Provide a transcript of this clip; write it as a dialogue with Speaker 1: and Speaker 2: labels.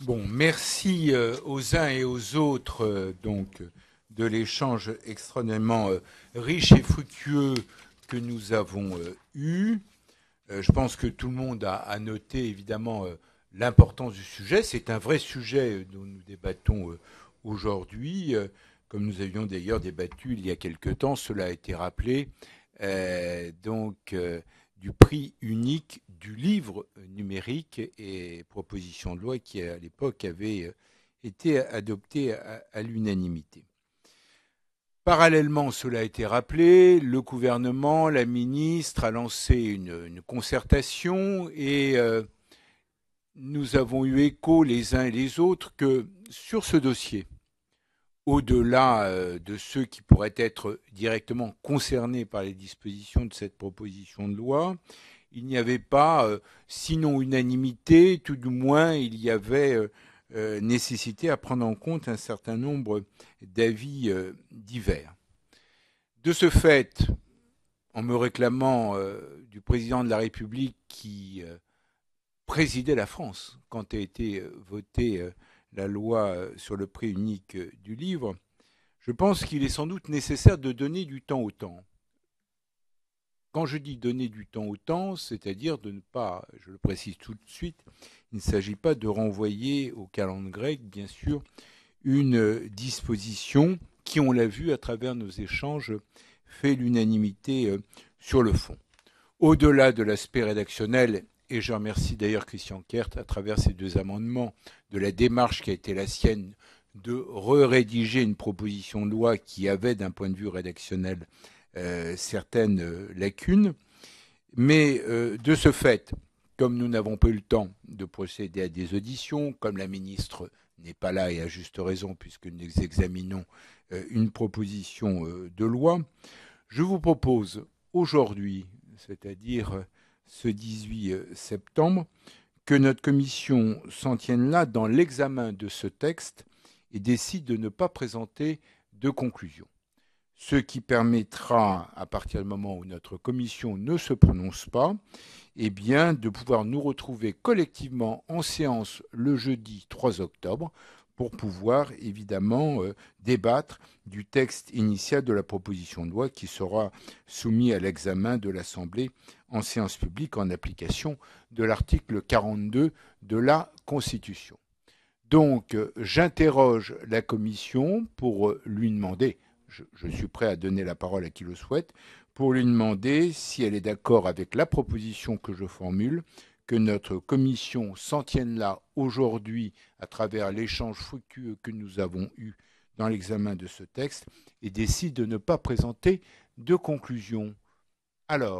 Speaker 1: Bon, merci aux uns et aux autres de l'échange extrêmement riche et fructueux que nous avons eu. Je pense que tout le monde a noté évidemment l'importance du sujet. C'est un vrai sujet dont nous débattons aujourd'hui, comme nous avions d'ailleurs débattu il y a quelque temps, cela a été rappelé, du prix unique du livre numérique et proposition de loi qui à l'époque avait été adoptée à l'unanimité. Parallèlement, cela a été rappelé, le gouvernement, la ministre a lancé une concertation et nous avons eu écho les uns et les autres que sur ce dossier, au-delà de ceux qui pourraient être directement concernés par les dispositions de cette proposition de loi, il n'y avait pas, sinon unanimité, tout du moins il y avait nécessité à prendre en compte un certain nombre d'avis divers. De ce fait, en me réclamant du président de la République qui présidait la France quand a été votée la loi sur le prix unique du livre, je pense qu'il est sans doute nécessaire de donner du temps au temps. Quand je dis donner du temps au temps, c'est-à-dire de ne pas, je le précise tout de suite, il ne s'agit pas de renvoyer au calendrier grec, bien sûr, une disposition qui, on l'a vu à travers nos échanges, fait l'unanimité sur le fond. Au-delà de l'aspect rédactionnel, et je remercie d'ailleurs Christian Kert à travers ces deux amendements de la démarche qui a été la sienne de rédiger une proposition de loi qui avait d'un point de vue rédactionnel certaines lacunes, mais de ce fait, comme nous n'avons pas eu le temps de procéder à des auditions, comme la ministre n'est pas là et à juste raison puisque nous examinons une proposition de loi, je vous propose aujourd'hui, c'est-à-dire ce 18 septembre, que notre commission s'en tienne là dans l'examen de ce texte et décide de ne pas présenter de conclusion. Ce qui permettra, à partir du moment où notre commission ne se prononce pas, eh bien, de pouvoir nous retrouver collectivement en séance le jeudi 3 octobre pour pouvoir évidemment débattre du texte initial de la proposition de loi qui sera soumis à l'examen de l'Assemblée en séance publique en application de l'article 42 de la Constitution. Donc, j'interroge la commission pour lui demander, je suis prêt à donner la parole à qui le souhaite, pour lui demander si elle est d'accord avec la proposition que je formule, que notre commission s'en tienne là aujourd'hui à travers l'échange fructueux que nous avons eu dans l'examen de ce texte et décide de ne pas présenter de conclusion. Alors,